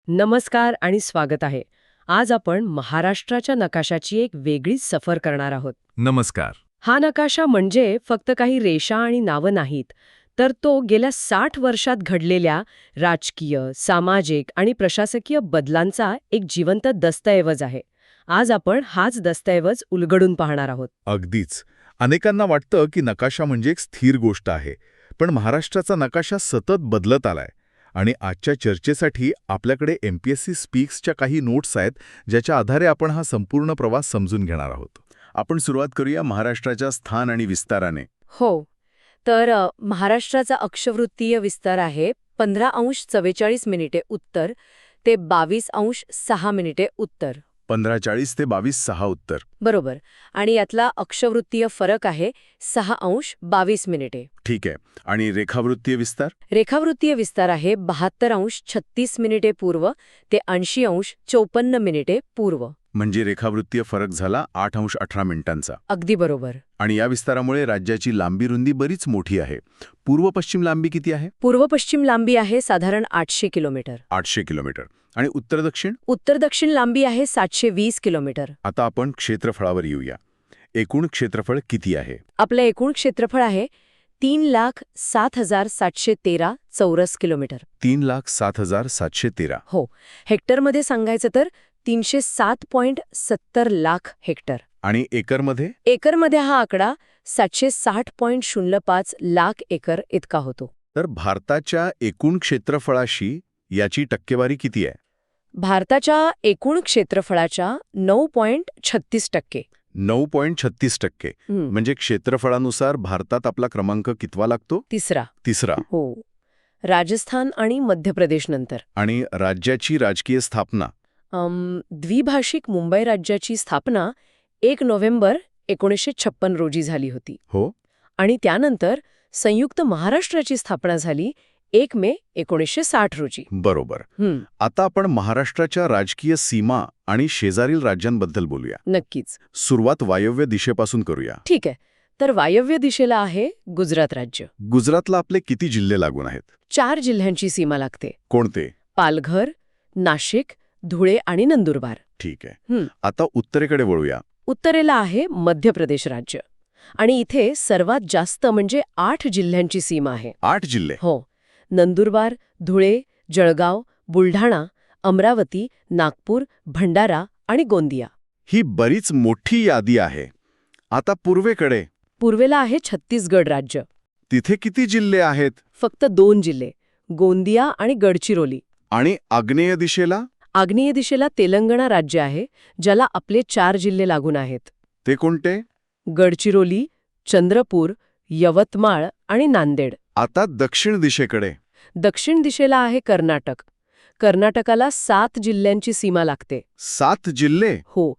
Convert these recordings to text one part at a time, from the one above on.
नमस्कार आणि स्वागत आहे. आज आपण महाराष्ट्राच्या नकाशाची एक वेगळीच सफर करणार आहोत. नमस्कार. हा नकाशा म्हणजे फक्त काही रेषा आणि नावं नाहीत, तर तो गेल्या 60 वर्षात घडलेल्या राजकीय, सामाजिक आणि प्रशासकीय बदलांचा एक जिवंत दस्तऐवज आहे. आज आपण हाच दस्तऐवज उलगडून पाहणार आहोत. अगदीच. अनेकांना वाटतं की नकाशा म्हणजे एक स्थिर गोष्ट आहे, पण महाराष्ट्राचा नकाशा सतत बदलत आलाय. आणि आजच्या चर्चेसाठी आपल्याकडे MPSC स्पीक्सच्या काही नोट्स आहेत, ज्याच्या आधारे आपण हा संपूर्ण प्रवास समजून घेणार आहोत. आपण सुरुवात करूया महाराष्ट्राच्या स्थान आणि विस्ताराने. हो. तर महाराष्ट्राचा अक्षवृत्तीय विस्तार आहे 15°44' उत्तर ते 22°6' उत्तर. 15:40 ते 22:06 उत्तर. बरोबर. आणि यातला अक्षवृत्तीय फरक आहे 6°22'. ठीक आहे. आणि रेखावृत्तीय विस्तार? रेखावृत्तीय विस्तार आहे 72°36' पूर्व ते 80°54' पूर्व. म्हणजे रेखावृत्तीय फरक झाला 8°18'. अगदी बरोबर. आणि या विस्तारामुळे राज्याची लांबी रुंदी बरीच मोठी आहे. पूर्व-पश्चिम लांबी किती आहे? पूर्व-पश्चिम लांबी आहे साधारण 800 किलोमीटर. 800 किलोमीटर. आणि उत्तर-दक्षिण? उत्तर-दक्षिण लांबी आहे 720 किलोमीटर. आता आपण क्षेत्रफळावर येऊया. एकूण क्षेत्रफळ किती आहे? आपलं एकूण क्षेत्रफळ आहे 3,07,713 चौरस किलोमीटर. 3,07,713. हो. हेक्टरमध्ये सांगायचं तर 307.70 लाख हेक्टर. आणि एकरमध्ये? एकरमध्ये हा आकडा 760.05 लाख एकर इतका होतो. तर भारताच्या एकूण क्षेत्रफळाशी याची टक्केवारी किती आहे? भारताच्या एकूण क्षेत्रफळाच्या 9.36%. 9.36%. म्हणजे क्षेत्रफळानुसार भारतात आपला क्रमांक कितवा लागतो? तिसरा. हो. राजस्थान आणि मध्य प्रदेश नंतर. आणि राज्याची राजकीय स्थापना? द्विभाषिक मुंबई राज्याची स्थापना 1 नोव्हेंबर 1956 रोजी झाली होती. हो. आणि त्यानंतर संयुक्त महाराष्ट्राची स्थापना झाली 1 मे 1960 रोजी. बरोबर. आता आपण महाराष्ट्राच्या राजकीय सीमा आणि शेजारील राज्यांबद्दल बोलूया. नक्कीच. सुरुवात वायव्य दिशेपासून करूया. ठीक आहे. तर वायव्य दिशेला आहे गुजरात राज्य. गुजरातला आपले किती जिल्हे लागून आहेत? 4 जिल्ह्यांची सीमा लागते. कोणते? पालघर, नाशिक, धुळे आणि नंदुरबार. ठीक आहे. आता उत्तरेकडे वळूया. उत्तरेला आहे मध्य प्रदेश राज्य. आणि इथे सर्वात जास्त म्हणजे 8 जिल्ह्यांची सीमा आहे. 8 जिल्हे? हो. नंदुरबार, धुळे, जळगाव, बुलढाणा, अमरावती, नागपूर, भंडारा आणि गोंदिया. ही बरीच मोठी यादी आहे. आता पूर्वेकडे? पूर्वेला आहे छत्तीसगड राज्य. तिथे किती जिल्हे आहेत? फक्त 2 जिल्हे, गोंदिया आणि गडचिरोली. आणि आग्नेय दिशेला? आग्नेय दिशेला तेलंगणा राज्य आहे, ज्याला आपले 4 जिल्हे लागून आहेत. ते कोणते? गडचिरोली, चंद्रपूर, यवतमाळ आणि नांदेड. आता दक्षिण दिशेकडे? दक्षिण दिशेला आहे कर्नाटक. कर्नाटकाला 7 जिल्ह्यांची सीमा लागते. 7 जिल्हे? हो.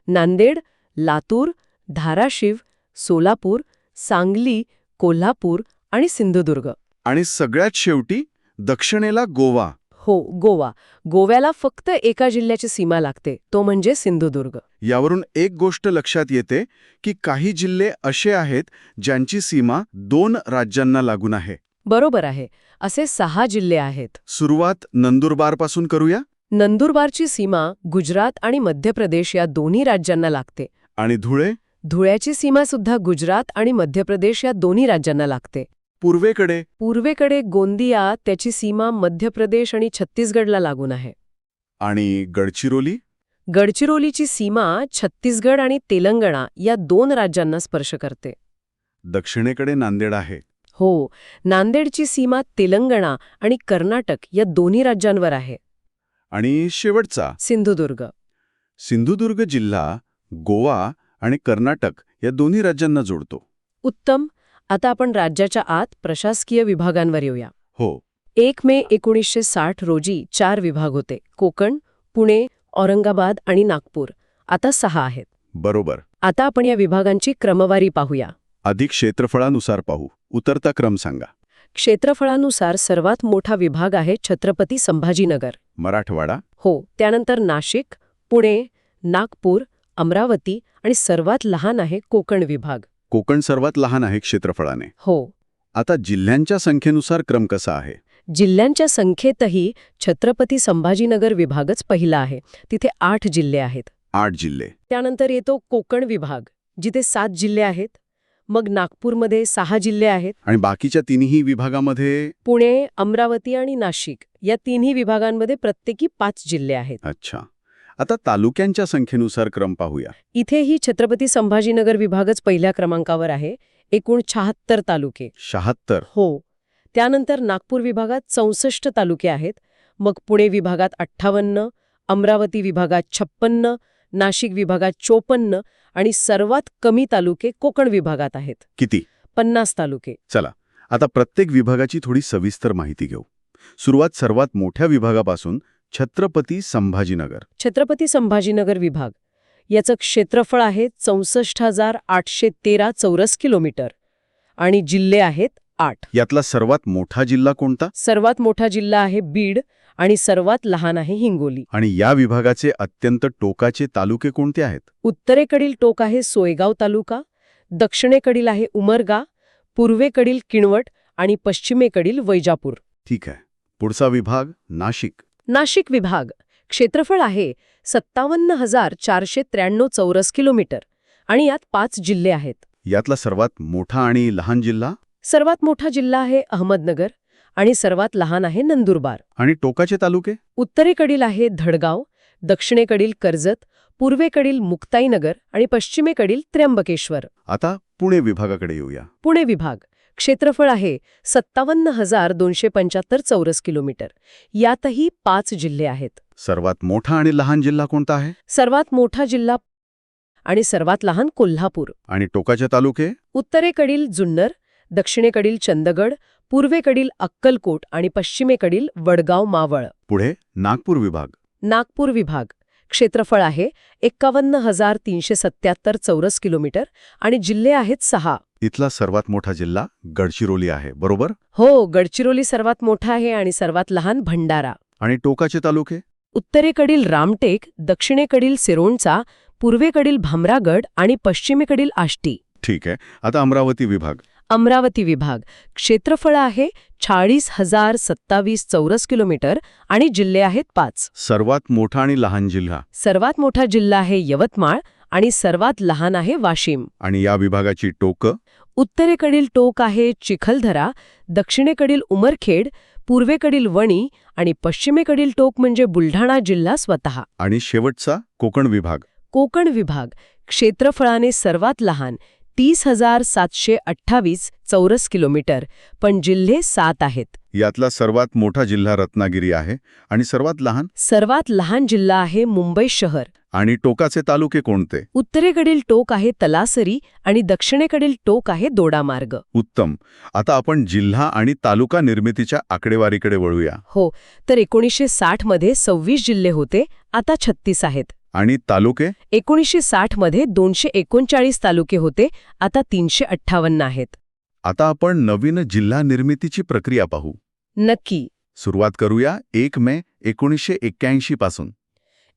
नांदेड, लातूर, धाराशिव, सोलापूर, सांगली, कोल्हापूर आणि सिंधुदुर्ग. आणि सगळ्यात शेवटी दक्षिणेला गोवा. हो, गोवा. गोव्याला फक्त एका जिल्ह्याची सीमा लागते, तो म्हणजे सिंधुदुर्ग. यावरून एक गोष्ट लक्षात येते की काही जिल्हे असे आहेत ज्यांची सीमा 2 राज्यांना लागून आहे. बरोबर आहे. असे 6 जिल्हे आहेत. सुरुवात नंदुरबारपासून करूया. नंदुरबारची सीमा गुजरात आणि मध्य प्रदेश या दोन्ही राज्यांना लागते. आणि धुळे? धुळ्याची सीमा सुद्धा गुजरात आणि मध्य प्रदेश या दोन्ही राज्यांना लागते. पूर्वेकडे? पूर्वेकडे गोंदिया, त्याची सीमा मध्य प्रदेश आणि छत्तीसगडला लागून आहे. आणि गडचिरोली? गडचिरोलीची सीमा छत्तीसगड आणि तेलंगणा या 2 राज्यांना स्पर्श करते. दक्षिणेकडे नांदेड आहे. हो. नांदेडची सीमा तेलंगणा आणि कर्नाटक या दोन्ही राज्यांवर आहे. आणि शेवटचा? सिंधुदुर्ग. सिंधुदुर्ग जिल्हा गोवा आणि कर्नाटक या दोन्ही राज्यांना जोडतो. उत्तम. आता आपण राज्याच्या आत प्रशासकीय विभागांवर येऊया. हो. 1 मे 1960 रोजी 4 विभाग होते. कोकण, पुणे, औरंगाबाद आणि नागपूर. आता 6 आहेत. बरोबर. आता आपण या विभागांची क्रमवारी पाहूया. अधिक क्षेत्रफळानुसार पाहू. उतरता क्रम सांगा. क्षेत्रफळानुसार सर्वात मोठा विभाग आहे छत्रपती संभाजीनगर. मराठवाडा? हो. त्यानंतर नाशिक, पुणे, नागपूर, अमरावती आणि सर्वात लहान आहे कोकण विभाग. कोकण सर्वात लहान आहे क्षेत्रफळाने. हो. आता जिल्ह्यांच्या संख्येनुसार क्रम कसा आहे? जिल्ह्यांच्या संख्येतही छत्रपती संभाजीनगर विभागच पहिला आहे. तिथे 8 जिल्हे आहेत. 8 जिल्हे. त्यानंतर येतो कोकण विभाग, जिथे 7 जिल्हे आहेत. मग नागपूरमध्ये 6 जिल्हे आहेत. आणि बाकीच्या तिन्ही विभागामध्ये? पुणे, अमरावती आणि नाशिक या तिन्ही विभागांमध्ये प्रत्येकी 5 जिल्हे आहेत. अच्छा. आता तालुक्यांच्या संख्येनुसार क्रम पाहूया. इथेही छत्रपती संभाजीनगर विभागच पहिल्या क्रमांकावर आहे. एकूण 76 तालुके. 76? हो. त्यानंतर नागपूर विभागात 64 तालुके आहेत. मग पुणे विभागात 58, अमरावती विभागात 56, नाशिक विभागात 54 आणि सर्वात कमी तालुके कोकण विभागात आहेत. किती? 50 तालुके. चला, आता प्रत्येक विभागाची थोडी सविस्तर माहिती घेऊ. सुरुवात सर्वात मोठ्या विभागापासून, छत्रपती संभाजीनगर. छत्रपती संभाजीनगर विभाग याचं क्षेत्रफळ आहे 64,813 चौरस किलोमीटर आणि जिल्हे आहेत 8. यातला सर्वात मोठा जिल्हा कोणता? सर्वात मोठा जिल्हा आहे बीड आणि सर्वात लहान आहे हिंगोली. आणि या विभागाचे अत्यंत टोकाचे तालुके कोणते आहेत? उत्तरेकडील टोक आहे सोयगाव तालुका, दक्षिणेकडील आहे उमरगा, पूर्वेकडील किणवट आणि पश्चिमेकडील वैजापूर. ठीक आहे. पुढचा विभाग नाशिक. नाशिक विभाग क्षेत्रफळ आहे 57,493 चौरस किलोमीटर आणि यात 5 जिल्हे आहेत. यातला सर्वात मोठा आणि लहान जिल्हा? सर्वात मोठा जिल्हा आहे अहमदनगर आणि सर्वात लहान आहे नंदुरबार. आणि टोकाचे तालुके? उत्तरेकडील आहे धडगाव, दक्षिणेकडील कर्जत, पूर्वेकडील मुक्ताईनगर आणि पश्चिमेकडील त्र्यंबकेश्वर. आता पुणे विभागाकडे येऊया. पुणे विभाग क्षेत्रफळ आहे 57,275 चौरस किलोमीटर. यातही 5 जिल्हे आहेत. सर्वात मोठा आणि लहान जिल्हा कोणता आहे? सर्वात मोठा जिल्हा आणि सर्वात लहान कोल्हापूर. आणि टोकाचे तालुके? उत्तरेकडील जुन्नर, दक्षिणेकडील चंदगड, पूर्वेकडील अक्कलकोट आणि पश्चिमेकडील वडगाव मावळ. पुढे नागपूर विभाग. नागपूर विभाग क्षेत्रफळ आहे 51,377 चौरस किलोमीटर आणि जिल्हे आहेत 6. इथला सर्वात मोठा जिल्हा गडचिरोली आहे, बरोबर? हो, गडचिरोली सर्वात मोठा आहे आणि सर्वात लहान भंडारा. आणि टोकाचे तालुके? उत्तरेकडील रामटेक, दक्षिणेकडील सिरोंचा, पूर्वेकडील भामरागड आणि पश्चिमेकडील आष्टी. ठीक आहे. आता अमरावती विभाग. अमरावती विभाग क्षेत्रफळ आहे 40,027 चौरस किलोमीटर आणि जिल्हे आहेत 5. सर्वात मोठा आणि लहान जिल्हा? सर्वात मोठा जिल्हा आहे यवतमाळ आणि सर्वात लहान आहे वाशिम. आणि या विभागाची टोकं? उत्तरेकडील टोक आहे चिखलदरा, दक्षिणेकडील उमरखेड, पूर्वेकडील वणी आणि पश्चिमेकडील टोक म्हणजे बुलढाणा जिल्हा स्वतः. आणि शेवटचा कोकण विभाग. कोकण विभाग क्षेत्रफळाने सर्वात लहान 30,728 चौरस किलोमीटर, पण जिल्हे 7 आहेत. यातला सर्वात मोठा जिल्हा रत्नागिरी आहे आणि सर्वात लहान जिल्हा आहे मुंबई शहर. आणि टोकाचे तालुके कोणते? उत्तरेकडील टोक आहे तलासरी आणि दक्षिणेकडील टोक आहे दोडामार्ग. उत्तम. आता आपण जिल्हा आणि तालुका निर्मितीच्या आकडेवारीकडे वळूया. हो, तर 1960 मध्ये 26 जिल्हे होते, आता 36 आहेत. आणि तालुके? 1960 मध्ये 239 तालुके होते, आता 358 आहेत. आता आपण नवीन जिल्हा निर्मितीची प्रक्रिया पाहू. नक्की. सुरुवात करूया 1 मे 1981 पासून.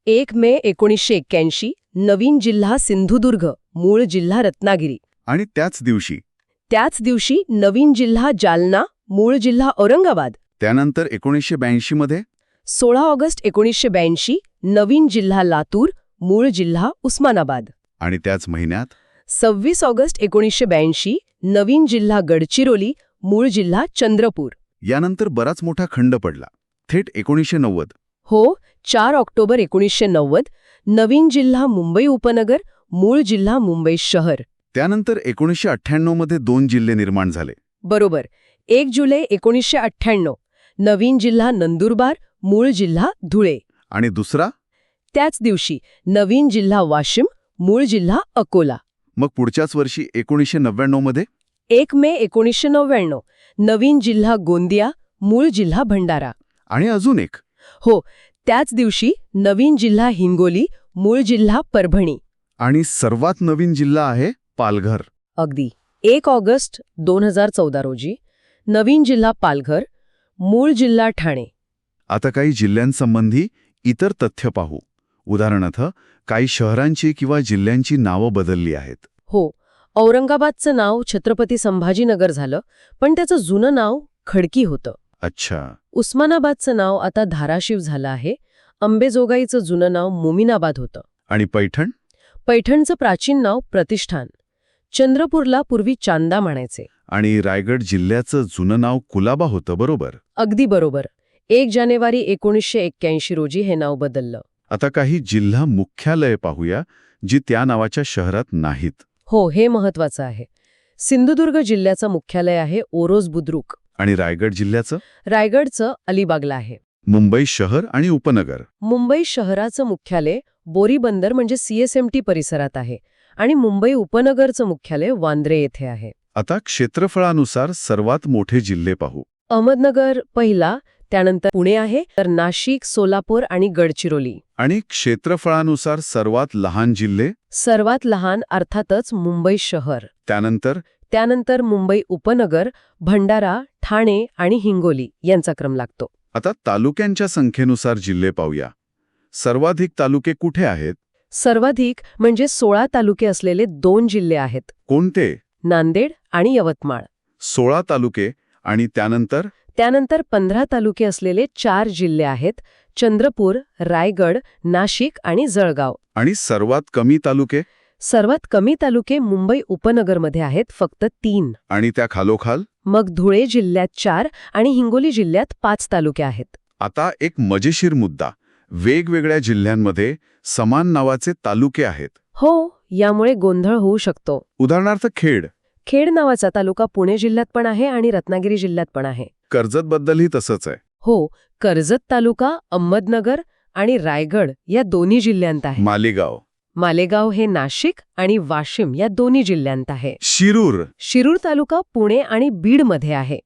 1 मे 1981 नवीन जिल्हा सिंधुदुर्ग, मूळ जिल्हा रत्नागिरी. आणि त्याच दिवशी नवीन जिल्हा जालना, मूळ जिल्हा औरंगाबाद. त्यानंतर 1982 मध्ये 16 ऑगस्ट 1982 नवीन जिल्हा लातूर, मूळ जिल्हा उस्मानाबाद. आणि त्याच महिन्यात 26 ऑगस्ट 1982 नवीन जिल्हा गडचिरोली, मूळ जिल्हा चंद्रपूर. यानंतर बराच मोठा खंड पडला, थेट 1990. हो, 4 ऑक्टोबर 1990 नवीन जिल्हा मुंबई उपनगर, मूळ जिल्हा मुंबई शहर. त्यानंतर 1998 मध्ये 2 जिल्हे निर्माण झाले. बरोबर. 1 जुलै 1998 नवीन जिल्हा नंदुरबार, मूळ जिल्हा धुळे. आणि दुसरा? त्याच दिवशी नवीन जिल्हा वाशिम, मूळ जिल्हा अकोला. मग पुढच्याच वर्षी 1999 मध्ये 1 मे 1999 नवीन जिल्हा गोंदिया, मूळ जिल्हा भंडारा. आणि अजून एक? हो, त्याच दिवशी नवीन जिल्हा हिंगोली, मूळ जिल्हा परभणी. आणि सर्वात नवीन जिल्हा आहे पालघर. अगदी. 1 ऑगस्ट 2014 रोजी नवीन जिल्हा पालघर, मूळ जिल्हा ठाणे. आता काही जिल्ह्यांसंबंधी इतर तथ्य पाहू. उदाहरणार्थ, काही शहरांची किंवा जिल्ह्यांची नावं बदलली आहेत. हो, औरंगाबादचं नाव छत्रपती संभाजीनगर झालं, पण त्याचं जुनं नाव खडकी होतं. अच्छा. उस्मानाबादचं नाव आता धाराशिव झालं आहे. अंबेजोगाईचं जुनं नाव मोमिनाबाद होतं. आणि पैठण? पैठणचं प्राचीन नाव प्रतिष्ठान. चंद्रपूरला पूर्वी चांदा म्हणायचे. आणि रायगड जिल्ह्याचं जुनं नाव कुलाबा होतं, बरोबर? अगदी बरोबर. 1 जानेवारी 1981 रोजी हे नाव बदललं. आता काही जिल्हा मुख्यालय पाहूया, जी त्या नावाच्या शहरात नाहीत. हो, हे महत्वाचं आहे. सिंधुदुर्ग जिल्ह्याचं मुख्यालय आहे ओरोस बुद्रुक. आणि रायगड जिल्ह्याचं? रायगडचं अलिबागला आहे. मुंबई शहर आणि उपनगर? मुंबई शहराचं मुख्यालय बोरीबंदर म्हणजे CSMT परिसरात आहे. आणि मुंबई उपनगरचं मुख्यालय वांद्रे येथे आहे. आता क्षेत्रफळानुसार सर्वात मोठे जिल्हे पाहू. अहमदनगर पहिला, त्यानंतर पुणे आहे, तर नाशिक, सोलापूर आणि गडचिरोली. आणि क्षेत्रफळानुसार सर्वात लहान जिल्हे? सर्वात लहान अर्थातच मुंबई शहर. त्यानंतर मुंबई उपनगर, भंडारा, ठाणे आणि हिंगोली यांचा क्रम लागतो. आता तालुक्यांच्या संख्येनुसार जिल्हे पाहूया. सर्वाधिक तालुके कुठे आहेत? सर्वाधिक म्हणजे 16 तालुके असलेले 2 जिल्हे आहेत. कोणते? नांदेड आणि यवतमाळ. 16 तालुके. आणि त्यानंतर? त्यानंतर 15 तालुके असलेले 4 जिल्हे आहेत. चंद्रपूर, रायगड, नाशिक आणि जळगाव. आणि सर्वात कमी तालुके? सर्वात कमी तालुके मुंबई उपनगरमध्ये आहेत, फक्त 3. आणि त्या खालोखाल? मग धुळे जिल्ह्यात 4 आणि हिंगोली जिल्ह्यात 5 तालुके आहेत. आता एक मजेशीर मुद्दा. वेगवेगळ्या जिल्ह्यांमध्ये समान नावाचे तालुके आहेत. हो, यामुळे गोंधळ होऊ शकतो. उदाहरणार्थ खेड. खेड नावाचा तालुका पुणे जिल्ह्यात पण आहे आणि रत्नागिरी जिल्ह्यात पण आहे. कर्जतबद्दलही तसंच आहे. हो, कर्जत तालुका अहमदनगर आणि रायगड या दोन्ही जिल्ह्यांत आहे. मालेगाव हे नाशिक आणि वाशिम या दोन्ही जिल्ह्यांत आहे. शिरूर तालुका पुणे आणि बीडमध्ये आहे.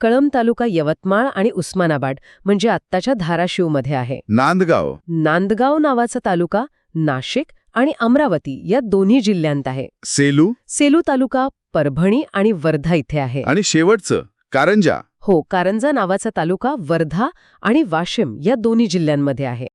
कळंब तालुका यवतमाळ आणि उस्मानाबाद म्हणजे आत्ताच्या धाराशिवमध्ये आहे. नांदगाव नावाचा तालुका नाशिक आणि अमरावती या दोन्ही जिल्ह्यांत आहे. सेलू तालुका परभणी आणि वर्धा इथे आहे. आणि शेवटचं कारंजा. हो, कारंजा नावाचा तालुका वर्धा आणि वाशिम या दोन्ही जिल्ह्यांमध्ये आहे.